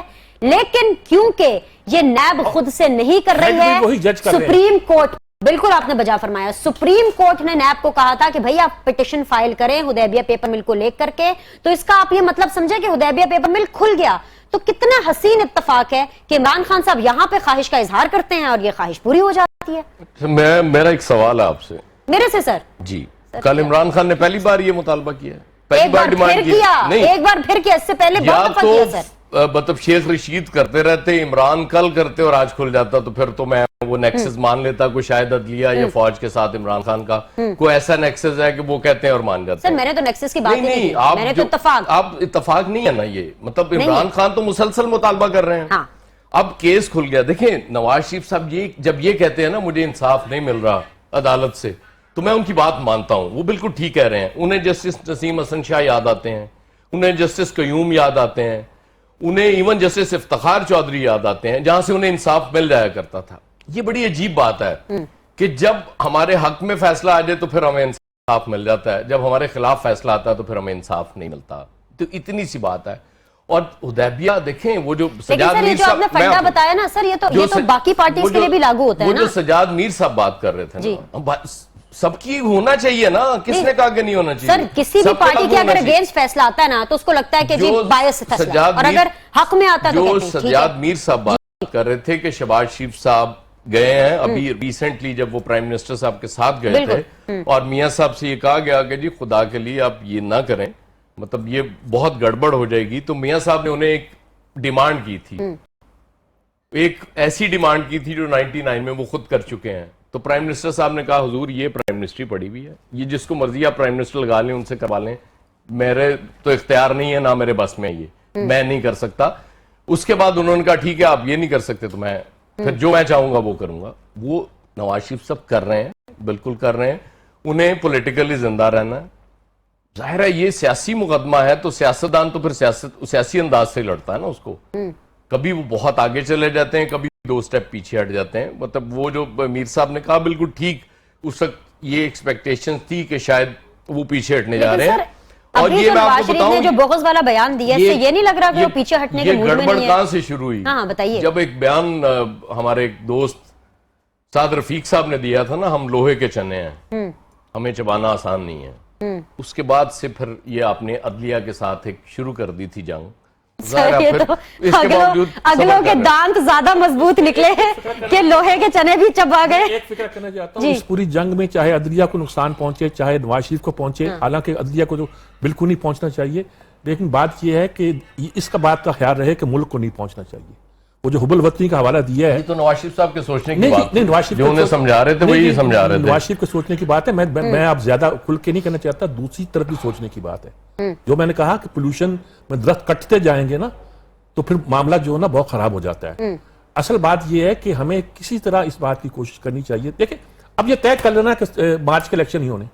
लेकिन क्योंकि ये नैब खुद से नहीं कर रही हेड भी वही जज कर है, रहे हैं। सुप्रीम कोर्ट, बिल्कुल आपने बजा फरमाया, सुप्रीम कोर्ट ने नैब को कहा था कि भाई आप पिटिशन फाइल करें हुदैबिया पेपर मिल को लेकर के, तो इसका आप ये मतलब समझे कि हुदैबिया पेपर मिल खुल गया। तो कितना हसीन इत्तेफाक है कि इमरान खान साहब यहां पे ख्वाहिश का इजहार करते हैं और ये ख्वाहिश पूरी हो जाती है। मेरा एक सवाल है आपसे। मेरे से सर? जी, कल इमरान खान ने पहली बार ये मुतालबा किया है, पहली एक बार डिमांड फिर की किया, नहीं, एक बार फिर किया, इससे पहले या बहुत दफा किया सर। मतलब शेख रशीद करते रहते, इमरान कल करते और आज खुल जाता, तो फिर तो मैं वो नेक्सस मान लेता, कोई शायद अदलिया या फौज के साथ इमरान खान का कोई ऐसा नेक्सस है कि वो कहते हैं और मान जाते सर हैं। मैंने तो नेक्सस की बात ही नहीं की, आप मैंने तो इत्तेफाक। आप इत्तेफाक नहीं है ना ये, मतलब नहीं इमरान है। खान तो मुसलसल मुतालबा कर रहे हैं। हाँ। अब केस खुल गया। देखें, नवाज शरीफ साहब जब ये कहते हैं ना मुझे इंसाफ नहीं मिल रहा अदालत से, तो मैं उनकी बात मानता हूं, वो बिल्कुल ठीक कह रहे हैं। उन्हें जस्टिस नसीम हसन शाह याद आते हैं, उन्हें जस्टिस कयूम याद आते हैं, उन्हें इवन जस्टिस इफ्तिखार चौधरी याद आते हैं, जहां से उन्हें इंसाफ मिल जाया करता था। ये बड़ी अजीब बात है कि जब हमारे हक में फैसला आ जाए तो फिर हमें इंसाफ मिल जाता है, जब हमारे खिलाफ फैसला आता है तो फिर हमें इंसाफ नहीं मिलता। तो इतनी सी बात है। और हुदैबिया देखें, वो जो सजाद सर ये मीर जो आपने साहब, फंडा बताया ना सर, ये तो बाकी पार्टीज के लिए भी लागू होता है वो ना। जो सजाद मीर साहब बात कर रहे थे जी। ना, सबकी होना चाहिए ना, किसने कहा कि नहीं होना चाहिए? सर किसी भी सबका पार्टी लागू के होना अगर चाहिए। अगेंस्ट फैसला आता है ना तो उसको लगता है कि जी बायस फैसला है, और अगर हक में आता है तो जो कहते हैं ठीक सजाद है। मीर साहब बात कर रहे थे कि शहबाज शरीफ साहब गए हैं अभी रिसेंटली, जब वो प्राइम मिनिस्टर साहब के साथ गए थे, और मियां साहब से ये कहा गया कि जी खुदा के लिए आप ये ना करें, मतलब ये बहुत गड़बड़ हो जाएगी। तो मियां साहब ने उन्हें एक डिमांड की थी, एक ऐसी डिमांड की थी जो 99 में वो खुद कर चुके हैं। तो प्राइम मिनिस्टर साहब ने कहा हुजूर ये प्राइम मिनिस्ट्री पड़ी हुई है, ये जिसको मर्जी आप प्राइम मिनिस्टर लगा लें, उनसे करवा लें, मेरे तो इख्तियार नहीं है, ना मेरे बस में ये, मैं नहीं कर सकता। उसके बाद उन्होंने कहा ठीक है आप ये नहीं कर सकते तो मैं फिर जो मैं चाहूंगा वो करूंगा। वो नवाज शरीफ सब कर रहे हैं, बिल्कुल कर रहे हैं। उन्हें पॉलिटिकली जिंदा रहना है। जाहिर है ये सियासी मुकदमा है, तो सियासतदान तो फिर सियासी अंदाज से लड़ता है ना उसको। कभी वो बहुत आगे चले जाते हैं, कभी 2 स्टेप पीछे हट जाते हैं। मतलब वो जो मीर साहब ने कहा बिल्कुल ठीक, उस वक्त ये एक्सपेक्टेशन थी कि शायद वो पीछे हटने जा रहे हैं। और अभी ये तो मैं नवाज आपको शरीफ ने बताऊं, जो बोगस वाला बयान दिया, इससे ये नहीं लग रहा कि वो पीछे हटने के मूड में गड़बड़ नहीं है। कहां से शुरू हुई? हाँ बताइए। जब एक बयान हमारे एक दोस्त साद रफीक साहब ने दिया था ना, हम लोहे के चने हैं, हमें चबाना आसान नहीं है, उसके बाद से फिर ये आपने अदलिया के साथ एक शुरू कर दी थी जंग। सर ये तो अगलों के दांत ज्यादा मजबूत निकले हैं कि लोहे के चने भी चबा गए। एक फिक्र करना चाहता हूँ, इस पूरी जंग में चाहे अदलिया को नुकसान पहुंचे, चाहे नवाज शरीफ को पहुंचे, हालांकि अदलिया को तो बिल्कुल नहीं पहुंचना चाहिए, लेकिन बात यह है कि इसका बात का ख्याल रहे कि मुल्क को नहीं पहुंचना चाहिए। वो जो हुबुल वतनी का हवाला दिया है, तो नवाज शरीफ साहब के सोचने की नहीं, बात नहीं, नवाज शरीफ जो उन्हें समझा रहे थे वही समझा रहे थे। नवाज शरीफ को सोचने की बात है। मैं आप ज्यादा खुल के नहीं कहना चाहता, दूसरी तरफ भी सोचने की बात है। जो मैंने कहा कि पोल्यूशन में दरख्त कटते जाएंगे ना तो फिर मामला जो है ना बहुत खराब हो जाता है। असल बात यह है कि हमें किसी तरह इस बात की कोशिश करनी चाहिए। देखिए अब ये तय कर लेना कि मार्च के इलेक्शन ही होने,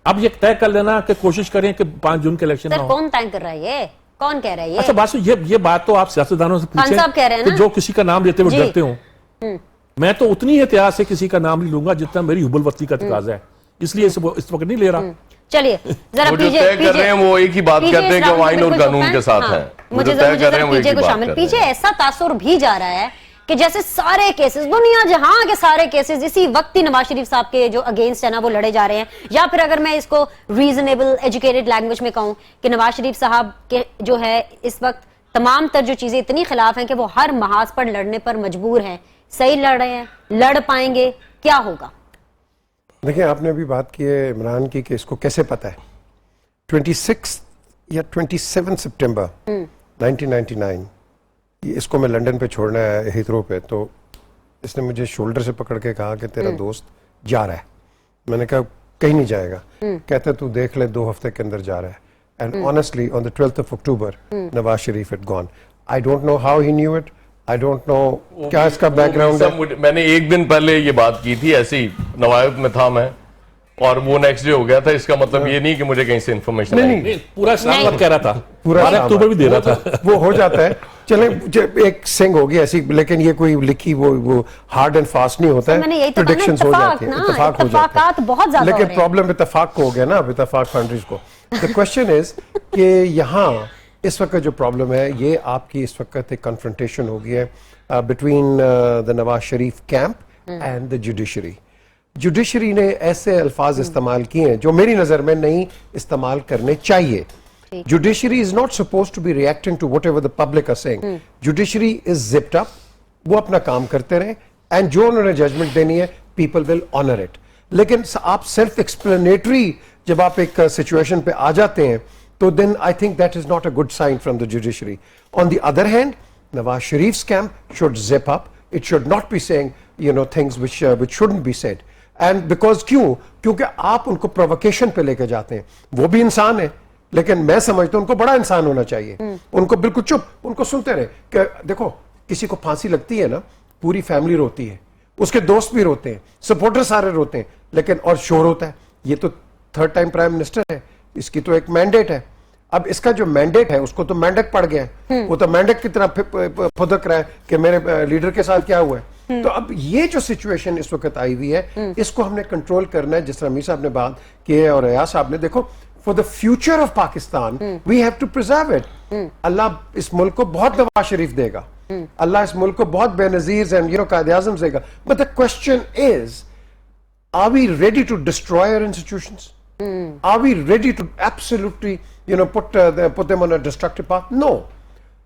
अब ये तय कर लेना कि कोशिश करें कि 5 जून के इलेक्शन ना सर हो। कौन तय कर रहा है ये? कौन कह रहा है ये? अच्छा बात ये बात तो आप सियासतदानों से खान साहब कह रहे हैं पूछें ना? जो किसी का नाम लेते हुए जी। डरते हो। मैं तो उतनी एहतियात से किसी का नाम नहीं लूंगा जितना मेरी हुबुल वतनी का तकाजा है, इसलिए इस वक्त नहीं ले रहा। चलिए जरा वो जो तय कर रहे हैं वो एक ही बात कहते हैं कि वो आइन और कानून के साथ हैं। वो जो तय कर रहे हैं वो एक ही बात कर रहे हैं। पीछे ऐसा तासुर भी जा रहा है कि जैसे सारे केसेस, दुनिया जहां के सारे केसेस इसी वक्त ही नवाज शरीफ साहब के जो अगेंस्ट है ना वो लड़े जा रहे हैं। या फिर अगर मैं इसको रीजनेबल एजुकेटेड लैंग्वेज में कहूं कि नवाज शरीफ साहब के जो है इस वक्त तमाम तर जो चीजें इतनी खिलाफ हैं कि वो हर महाज पर लड़ने पर मजबूर हैं। सही लड़ रहे हैं, लड़ पाएंगे, क्या होगा? देखिए आपने अभी बात की है इमरान की कि इसको कैसे पता है 26 या 27 सितंबर 1999 इसको मैं लंदन पे छोड़ना है हीथ्रो पे, तो इसने मुझे शोल्डर से पकड़ के कहा कि तेरा दोस्त जा रहा है। मैंने कहा कहीं नहीं जाएगा। कहते तू देख ले 2 हफ्ते के अंदर जा रहा है। And honestly on the 12th of October Nawaz Sharif had gone. I don't know how he knew it. I don't know क्या इसका बैकग्राउंड है। मैंने एक दिन पहले ये बात की थी, ऐसे ही नवायत में था मैं, और वो नेक्स्ट डे हो गया था। इसका मतलब ये नहीं कि मुझे कहीं से इन्फॉर्मेशन नहीं, पूरा इस्लामाबाद कह रहा था, पूरा 12 अक्टूबर भी दे रहा था। वो हो जाता है। चले एक सिंग होगी ऐसी, लेकिन ये कोई लिखी वो हार्ड एंड फास्ट नहीं होता है। मैंने यही तो कहा ना, प्रेडिक्शंस हो जाती हैं, इत्तेफाक हो जाते इत्तेफाकात बहुत ज्यादा हैं। हो लेकिन रहे हैं। प्रॉब्लम इत्तेफाक को हो गया ना, अब इत्तेफाक फाउंड्रीज को। द क्वेश्चन इज कि यहाँ इस वक्त जो प्रॉब्लम है, ये आपकी इस वक्त एक कन्फ्रंटेशन हो गई है between the Nawaz Sharif camp and the judiciary. Judiciary ने ऐसे अल्फाज इस्तेमाल किए हैं जो मेरी नजर में नहीं इस्तेमाल करने चाहिए। Judiciary is not supposed to be reacting to whatever the public are saying. Judiciary is zipped up, वो अपना काम करते रहे, एंड जो उन्होंने जजमेंट देनी है पीपल विल ऑनर इट। लेकिन आप सेल्फ एक्सप्लेनेटरी जब आप एक सिचुएशन पे आ जाते हैं, तो then I think that is not a good sign from the judiciary. On the other hand, Nawaz Sharif's camp should zip up. It should not be saying, things which shouldn't be said. And because क्योंकि आप उनको provocation पे लेके जाते हैं। वो भी इंसान है, लेकिन मैं समझता हूं उनको बड़ा इंसान होना चाहिए। उनको बिल्कुल चुप, उनको सुनते रहे कि देखो किसी को फांसी लगती है ना, पूरी फैमिली रोती है, उसके दोस्त भी रोते हैं, सपोर्टर सारे रोते हैं, लेकिन और शोर होता है। ये तो 3rd टाइम प्राइम मिनिस्टर है, इसकी तो एक मैंडेट है। अब इसका जो मैंडेट है उसको तो मेंढक पड़ गया है, वो तो मेंढक की तरह फुदक रहा है कि मेरे लीडर के साथ क्या हुआ है। तो अब ये जो सिचुएशन इस वक्त आई हुई है, इसको हमने कंट्रोल करना है। जिस तरह मीर साहब ने बात की है और अयाज साहब ने, देखो for the future of Pakistan we have to preserve it. Allah इस मुल्क को बहुत नवाज शरीफ देगा, अल्लाह इस मुल्क को बहुत बेनजीर एंड कायद-ए-आज़म देगा, but the question is, are we ready to destroy our institutions? Are we ready to absolutely, put them on a destructive path? No.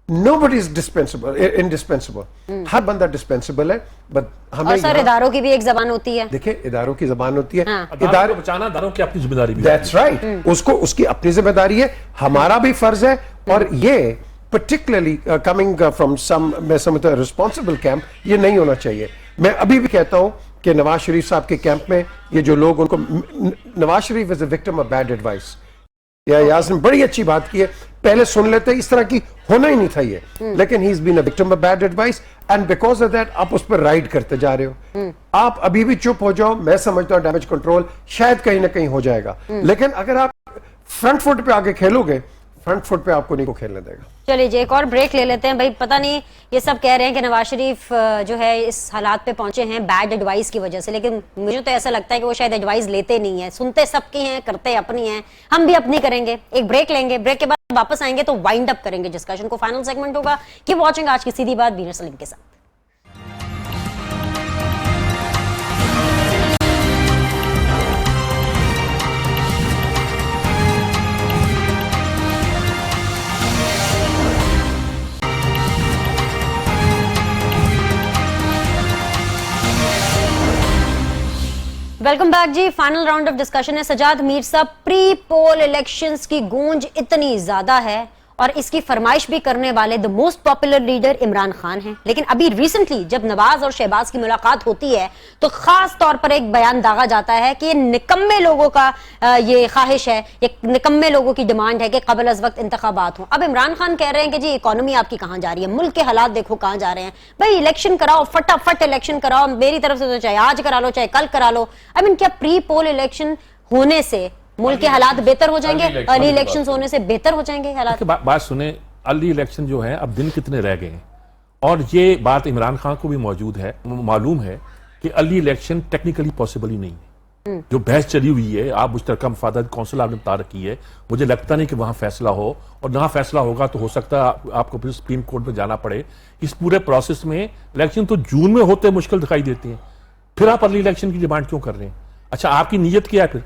Nobody is indispensable. हर बंदा dispensable है, but हमें और सर इदारों की भी एक जबान होती है। देखिए, इदारों की जबान होती है। इदारों को बचाना इदारों की अपनी जिम्मेदारी भी है। That's right. उसको उसकी अपनी जिम्मेदारी है, हमारा भी फर्ज है। और ये particularly coming from some responsible camp, ये नहीं होना चाहिए। मैं अभी भी कहता हूं कि नवाज शरीफ साहब के कैंप में ये जो लोग उनको, Nawaz Sharif is a victim of bad advice. याज ने बड़ी अच्छी बात की है, पहले सुन लेते, इस तरह की होना ही नहीं था ये, लेकिन he is been a victim of bad advice, and because of that आप उस पर राइड करते जा रहे हो। आप अभी भी चुप हो जाओ, मैं समझता हूं डैमेज कंट्रोल शायद कहीं ना कहीं हो जाएगा, लेकिन अगर आप फ्रंट फुट पे आगे खेलोगे, फ्रंट फुट पे आपको नहीं को खेलने देगा। चलिए जी, एक और ब्रेक ले लेते हैं। भाई पता नहीं, ये सब कह रहे हैं कि नवाज शरीफ जो है इस हालात पे पहुंचे हैं बैड एडवाइस की वजह से, लेकिन मुझे तो ऐसा लगता है कि वो शायद एडवाइस लेते नहीं है, सुनते सबकी हैं, करते अपनी हैं। हम भी अपनी करेंगे। एक ब्रेक लेंगे, ब्रेक के बाद वापस आएंगे तो वाइंड अप करेंगे डिस्कशन को, फाइनल सेगमेंट होगा। कीप वॉचिंग आज की सीधी बात बीनर सलीम के साथ। वेलकम बैक जी। फाइनल राउंड ऑफ डिस्कशन है। सजाद मीर साहब, प्री पोल इलेक्शंस की गूंज इतनी ज्यादा है और इसकी फरमाइश भी करने वाले the most popular leader Imran Khan हैं, लेकिन अभी रिसेंटली जब नवाज और शहबाज की मुलाकात होती है तो खास तौर पर एक बयान दागा जाता है कि ये निकम्मे लोगों का ये ख्वाहिश है, ये निकम्मे लोगों की डिमांड है कि कबल अज वक्त इंतखाबात हों। अब इमरान खान कह रहे हैं कि जी इकोनॉमी आपकी कहां जा रही है, मुल्क के हालात देखो कहां जा रहे हैं, भाई इलेक्शन कराओ, फटाफट इलेक्शन कराओ, मेरी तरफ से तो चाहे आज करा लो चाहे कल करा लो। आई मीन, क्या प्री पोल इलेक्शन होने से मुल्क के हालात बेहतर हो जाएंगे? अर्ली इलेक्शंस होने से बेहतर हो जाएंगे हालात? बात सुने, अर्ली इलेक्शन जो है अब दिन कितने रह गए हैं, और ये बात इमरान खान को भी मौजूद है, मालूम है कि अर्ली इलेक्शन टेक्निकली पॉसिबल ही नहीं है। जो बहस चली हुई है, आप मुश्तरका मफादात कौंसिल आपने बता रखी है, मुझे लगता नहीं कि वहां फैसला हो, और जहां फैसला होगा तो हो सकता है आपको फिर सुप्रीम कोर्ट में जाना पड़े। इस पूरे प्रोसेस में इलेक्शन तो जून में होते मुश्किल दिखाई देते हैं, फिर आप अर्ली इलेक्शन की डिमांड क्यों कर रहे हैं? अच्छा, आपकी नीयत क्या है फिर?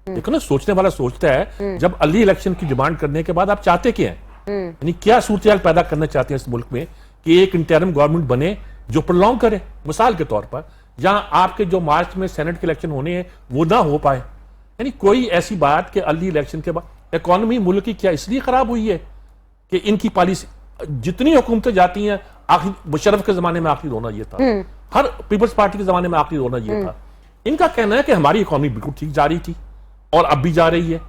देखो ना, सोचने वाला सोचता है जब अर्ली इलेक्शन की डिमांड करने के बाद आप चाहते क्या हैं, यानी क्या सूरत पैदा करना चाहते हैं इस मुल्क में कि एक इंटरिम गवर्नमेंट बने जो प्रोलॉन्ग करे। मिसाल के तौर पर जहां आपके जो मार्च में सेनेट के इलेक्शन होने हैं वो ना हो पाए, यानी कोई ऐसी बात कि अर्ली इलेक्शन के बाद इकोनॉमी मुल्क की क्या इसलिए खराब हुई है कि इनकी पॉलिसी, जितनी हुकूमतें जाती हैं, आखिर मुशर्रफ के जमाने में आखिरी रोना ये था, हर पीपल्स पार्टी के जमाने में आखिरी रोना ये था। इनका कहना है कि हमारी इकोनॉमी बिल्कुल ठीक जा रही थी और अब भी जा रही है,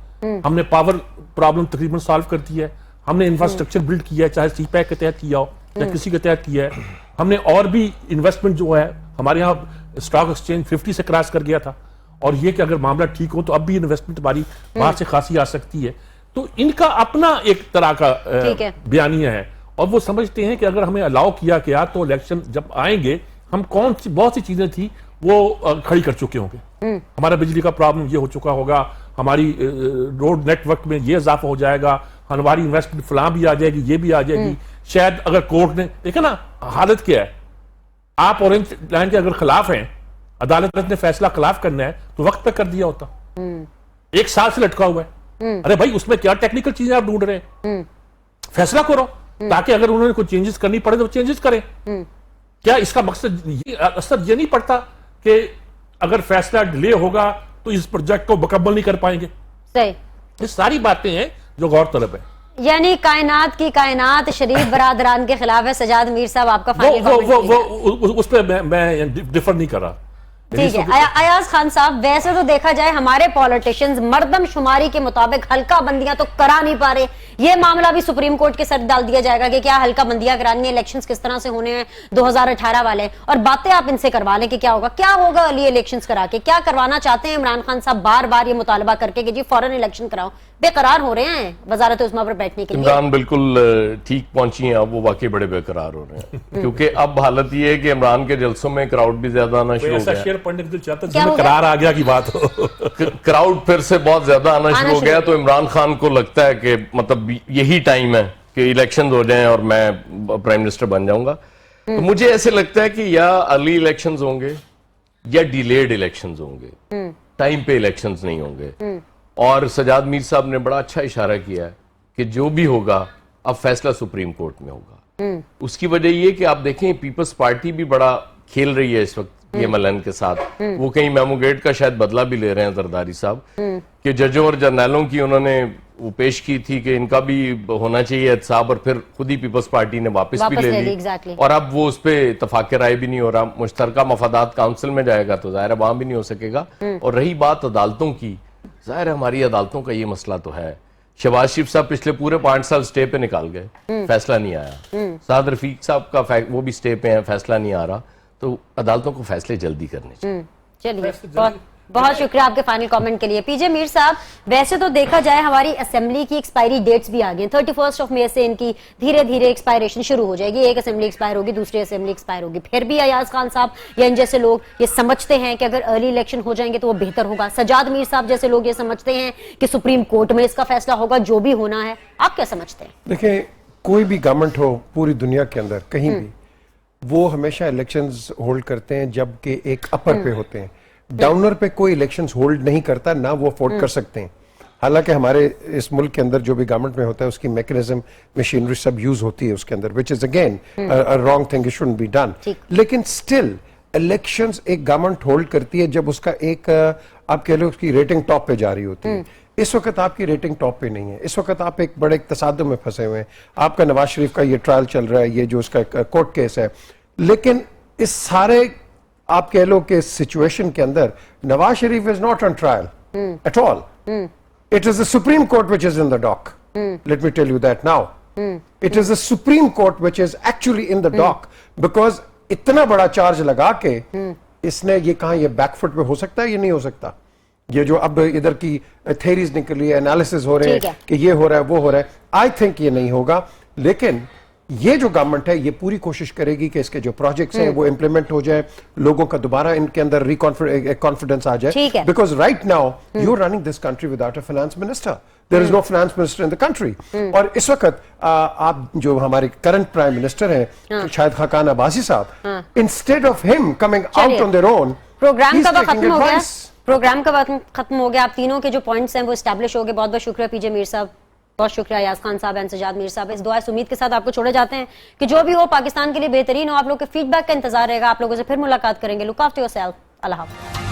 हमने पावर प्रॉब्लम तकरीबन सॉल्व कर दी है, हमने इंफ्रास्ट्रक्चर बिल्ड किया है, चाहे सीपैक के तहत किया हो या किसी के तहत किया है, हमने और भी इन्वेस्टमेंट जो है, हमारे यहाँ स्टॉक एक्सचेंज 50 से क्रॉस कर गया था, और ये कि अगर मामला ठीक हो तो अब भी इन्वेस्टमेंट हमारी बाहर से खासी आ सकती है। तो इनका अपना एक तरह का बयानिया है, और वो समझते हैं कि अगर हमें अलाउ किया गया तो इलेक्शन जब आएंगे हम बहुत सी चीजें थी वो खड़ी कर चुके होंगे। हमारा बिजली का प्रॉब्लम ये हो चुका होगा, हमारी रोड नेटवर्क में ये इजाफा हो जाएगा, हमारी इन्वेस्टमेंट फलां भी आ जाएगी, ये भी आ जाएगी। शायद अगर कोर्ट ने देखा ना हालत क्या है, आप ऑरेंज लाइन के अगर खिलाफ हैं, अदालत ने फैसला खिलाफ करना है तो वक्त पे कर दिया होता। 1 साल से लटका हुआ है। अरे भाई उसमें क्या टेक्निकल चीजें आप ढूंढ रहे हैं, फैसला करो ताकि अगर उन्होंने कोई चेंजेस करनी पड़े तो चेंजेस करें। क्या इसका मकसद असर ये नहीं पड़ता कि अगर फैसला डिले होगा तो इस प्रोजेक्ट को मुकम्मल नहीं कर पाएंगे? सही, ये सारी बातें हैं जो गौर तलब है। यानी कायनात की कायनात शरीफ बरादरान के खिलाफ है। सजाद मीर साहब आपका फाइनल उस पर मैं डिफर नहीं कर रहा। ठीक है। अयाज खान साहब, वैसे तो देखा जाए हमारे पॉलिटिशियंस मर्दमशुमारी के मुताबिक हल्का बंदियां तो करा नहीं पा रहे। ये मामला भी सुप्रीम कोर्ट के सर डाल दिया जाएगा कि क्या हल्का बंदियां करानी है, इलेक्शंस किस तरह से होने हैं 2018 वाले, और बातें आप इनसे करवा लें कि क्या होगा अर्ली इलेक्शंस करा के। क्या करवाना चाहते हैं इमरान खान साहब बार बार ये मुतालबा करके कि जी फौरन इलेक्शन कराओ? बेकरार हो रहे हैं वजारत उस्मा पर बैठने के लिए। इमरान बिल्कुल ठीक पहुंची हैं, अब वो वाकई बड़े बेकरार हो रहे हैं क्योंकि अब हालत ये है कि इमरान के जलसों में क्राउड भी ज्यादा आना शुरू हो गया। शेयर पढ़ने के चाहता जिसमें करार आ गया की बात हो क्राउड फिर से बहुत ज्यादा आना शुरू हो गया, तो इमरान खान को लगता है कि मतलब यही टाइम है कि इलेक्शन हो जाएं और मैं प्राइम मिनिस्टर बन जाऊंगा। तो मुझे ऐसे लगता है कि या अर्ली इलेक्शंस होंगे या डिलेड इलेक्शंस होंगे, टाइम पे इलेक्शंस नहीं होंगे। और सजाद मीर साहब ने बड़ा अच्छा इशारा किया है कि जो भी होगा अब फैसला सुप्रीम कोर्ट में होगा। उसकी वजह ये कि आप देखें पीपल्स पार्टी भी बड़ा खेल रही है इस वक्त पीएमएलएन के साथ। वो कहीं मेमोगेट का शायद बदला भी ले रहे हैं जरदारी साहब कि जजों और जर्नलों की उन्होंने वो पेश की थी कि इनका भी होना चाहिए एहतसाब, और फिर खुद ही पीपल्स पार्टी ने वापस भी ले ली। exactly. और अब वो उस पर इत्तफाक राय भी नहीं हो रहा। मुश्तरका मफादात काउंसिल में जाएगा तो जाहिर है वहां भी नहीं हो सकेगा। और रही बात अदालतों की, जाहिर है हमारी अदालतों का ये मसला तो है। शहबाज शरीफ साहब पिछले पूरे 5 साल स्टे पे निकाल गए, फैसला नहीं आया। साद रफीक साहब का वो भी स्टे पे है, फैसला नहीं आ रहा। तो अदालतों को फैसले जल्दी करने चाहिए। चलिए, बहुत शुक्रिया आपके फाइनल कमेंट के लिए। पीजे मीर साहब, वैसे तो देखा जाए हमारी असेंबली की एक्सपायरी डेट्स भी आ गई। 31 मई से इनकी धीरे धीरे एक्सपायरेशन शुरू हो जाएगी। एक असेंबली एक्सपायर होगी, दूसरी असेंबली एक्सपायर होगी। फिर भी अयाज खान साहब या इन जैसे लोग ये समझते हैं कि अगर अर्ली इलेक्शन हो जाएंगे तो वो बेहतर होगा। सजाद मीर साहब जैसे लोग ये समझते हैं कि सुप्रीम कोर्ट में इसका फैसला होगा, जो भी होना है। आप क्या समझते हैं? देखिए, कोई भी गवर्नमेंट हो पूरी दुनिया के अंदर कहीं भी, वो हमेशा इलेक्शंस होल्ड करते हैं जबकि एक अपर पे होते हैं। डाउनर पे कोई इलेक्शंस होल्ड नहीं करता, ना वो अफोर्ड कर सकते हैं। हालांकि हमारे इस मुल्क के अंदर जो भी गवर्नमेंट में होता है उसकी मैकेनिज्म, मशीनरी सब यूज होती है उसके अंदर, which is again wrong thing, it shouldn't be done. लेकिन स्टिल इलेक्शंस एक गवर्नमेंट होल्ड करती है जब उसका एक आप कह लो उसकी रेटिंग टॉप पे जा रही होती है। इस वक्त आपकी रेटिंग टॉप पे नहीं है। इस वक्त आप एक बड़े तसादुम में फंसे हुए हैं। आपका नवाज शरीफ का ये ट्रायल चल रहा है, ये जो उसका कोर्ट केस है। लेकिन इस सारे आप कह लो कि सिचुएशन के अंदर Nawaz Sharif is not on trial at all. It is the supreme court which is in the dock. Let me tell you that now. It is the supreme court which is actually in the dock, because इतना बड़ा charge लगा के इसने ये कहा ये back foot पे हो सकता है, ये नहीं हो सकता। ये जो अब इधर की थेरीज निकली है, एनालिसिस हो रहे हैं कि ये हो रहा है, वो हो रहा है, आई थिंक ये नहीं होगा। लेकिन ये जो गवर्नमेंट है ये पूरी कोशिश करेगी कि इसके जो प्रोजेक्ट्स हैं वो इंप्लीमेंट हो जाए, लोगों का दोबारा इनके अंदर कॉन्फिडेंस आ जाए। Because right now you are running this country without a finance minister, there is no finance minister in the country. और इस वक्त आप जो हमारे करंट प्राइम मिनिस्टर हैं शायद खाकान अब्बासी साहब, instead of him coming out on their own, programme का वक्त खत्म हो गया। प्रोग्राम का वक्त खत्म हो गया। आप तीनों के जो पॉइंट्स हैं वो एस्टैब्लिश हो गए। बहुत बहुत शुक्रिया पीजे मीर साहब, बहुत शुक्रिया अयाज खान साहब एंड सजाद मीर साहब। इस दुआ उम्मीद के साथ आपको छोड़े जाते हैं कि जो भी हो पाकिस्तान के लिए बेहतरीन हो। आप लोग के फीडबैक का इंतजार रहेगा। आप लोगों से फिर मुलाकात करेंगे। Look after yourself. अल्लाह हाफ़िज़।